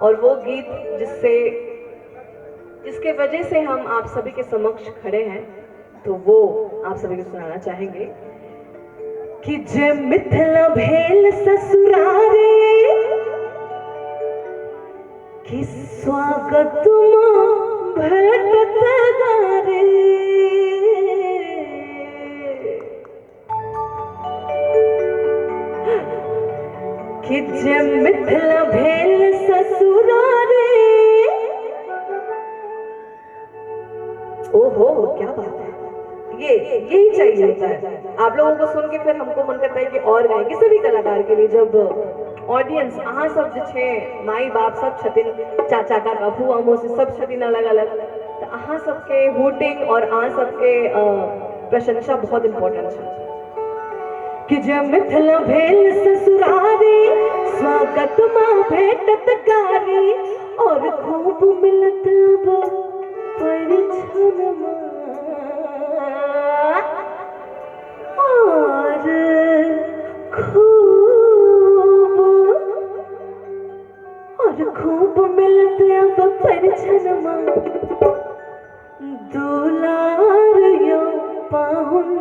और वो गीत जिसके वजह से हम आप सभी के समक्ष खड़े हैं, तो वो आप सभी को सुनाना चाहेंगे कि जे मिथिला भेल ससुरारे कि स्वागत भेटत गारे कि जे मिथिला भेल ससुरारे। ओहो क्या बात है, यही चाहिए होता है। आप लोगों को सुन के फिर हमको मन करता है कि और गाएं। किसी भी कलाकार के लिए जब ऑडियंस अहाँ सब जे छे माई बाप सब छथिन, चाचा काका फुआ मौसी सब छथिन अलग अलग, तो अहाँ सबके हूटिंग और अहाँ सबके प्रशंसा बहुत इम्पोर्टेंट है। कि जब मिथिला भेल ससुरारी स्वागत माँ भेटत गारी और खूब मिलत परिछनमा और खूब मिलत अब परिछनमा दुलार यो पाहुन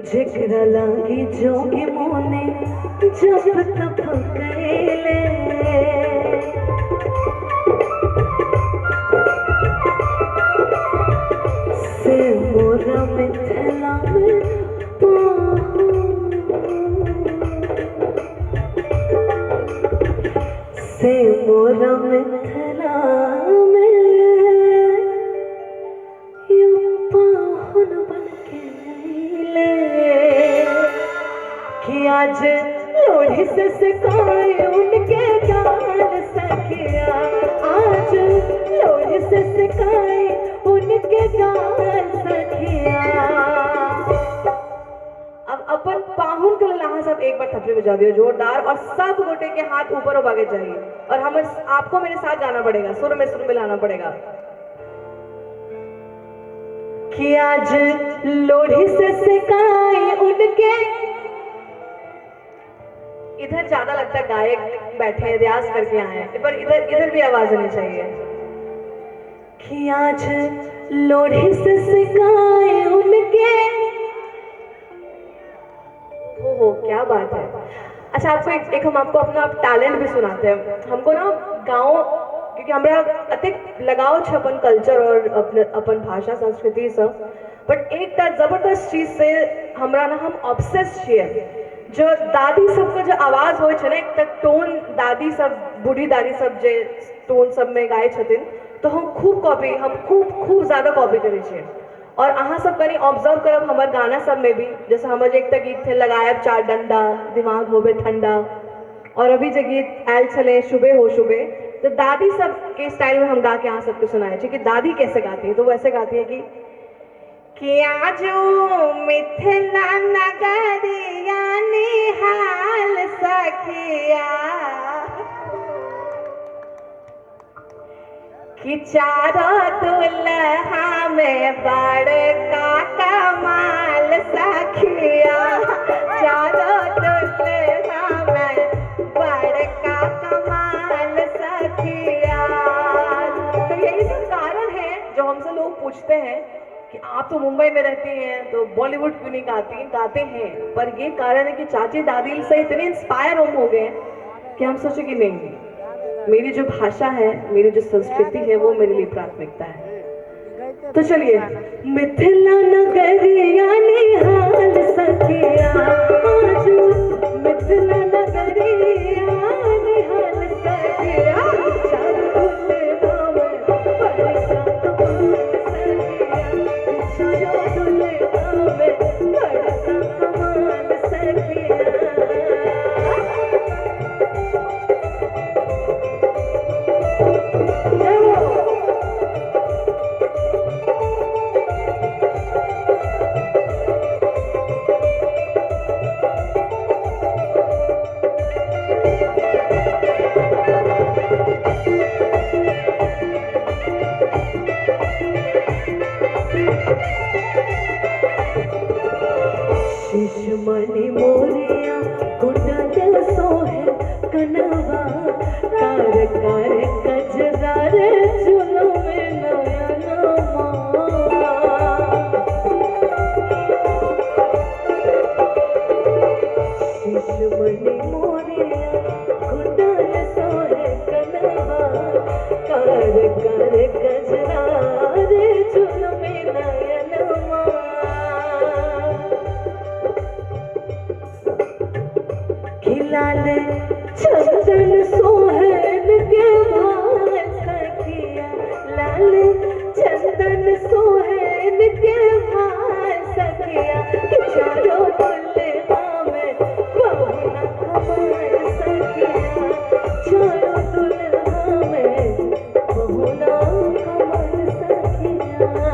जेकरा लागी जोगी मोने जब तब कैले से मोरा मिथिला में से मोरा मिथिला में यूं पाहुन बन के ले कि आज लोढ़ी से सिखाए उनके गाल सखिया, आज लोढ़ी से सिखाए उनके गाल सखिया। अब अपन पाहुन के लहा सब एक बार थपड़ी बजा दियो जोरदार और सब गोटे के हाथ ऊपर उभागे चाहिए और हम आपको मेरे साथ गाना पड़ेगा, सुर में मिलाना पड़ेगा कि आज लोढ़ी से सिखाए उनके। इधर ज्यादा लगता है गायक बैठे हैं रियाज करके आए हैं, पर इधर भी आवाज आनी चाहिए कि आज लोढ़ी से सिखाए उनके। हो क्या बात है। अच्छा आपको एक हम आपको अपना टैलेंट भी सुनाते हैं। हमको ना गाँव क्योंकि हमारा अतिक लगाव है अपन कल्चर और अपन भाषा संस्कृति सब, बट एक जबरदस्त चीज से हमरा ना हम ऑब्सेस छिए जो दादी सबके जो आवाज होय छै ना एक तक टोन दादी सब बूढ़ी दादी सब जे टोन सब में गाय छथिन तो हम खूब ज्यादा कॉपी करे छिए। और अहाँ सब कनी ऑब्जर्व करब हमर गाना सब में भी, जैसे हमर एक तक गीत थे लगायब चार डंडा दिमाग होबे ठंडा, और अभी जो गीत आयल छले शुबे हो शुबे, तो दादी सब के स्टाइल में हम गा के यहाँ सबको सुनाए कि दादी कैसे गाती है। तो वो ऐसे गाती है कि आजो मिथिला नगरिया निहाल सखिया कि चारों दुल्हा में बड़का कमाल सखिया, चारों दुल्हा में बड़का कमाल सखिया। तो यही सब कारण है जो हमसे लोग पूछते हैं कि आप तो मुंबई में रहती हैं तो बॉलीवुड क्यों नहीं गाते हैं, पर ये कारण है कि चाची दादी से इतने इंस्पायर हम हो गए कि हम सोचे कि नहीं मेरी जो भाषा है मेरी जो संस्कृति है वो मेरे लिए प्राथमिकता है। तो चलिए मिथिला नगरिया निहाल सखिया, आज मिथिला नगरिया निहाल सखिया, चारों दुल्हा में बड़का कमाल सखिया, चारों दुल्हा में बड़का कमाल सखिया। शिशुमणि मोरिया कुंडल सोहे कनवा, कार कार कजरार झुलो में नयनमा। शिशुमणि मोरिया कुंडल सोहे कनवा, कार कार कजरार झुलो में नयनमा। लाल चंदन सोहन के भाल सखिया, लाल चंदन सोहन के भाल सखिया, कि चारों दुल्हा में बहुना कमाल सखिया, चारों दुल्हा में बहुना कमाल सखिया।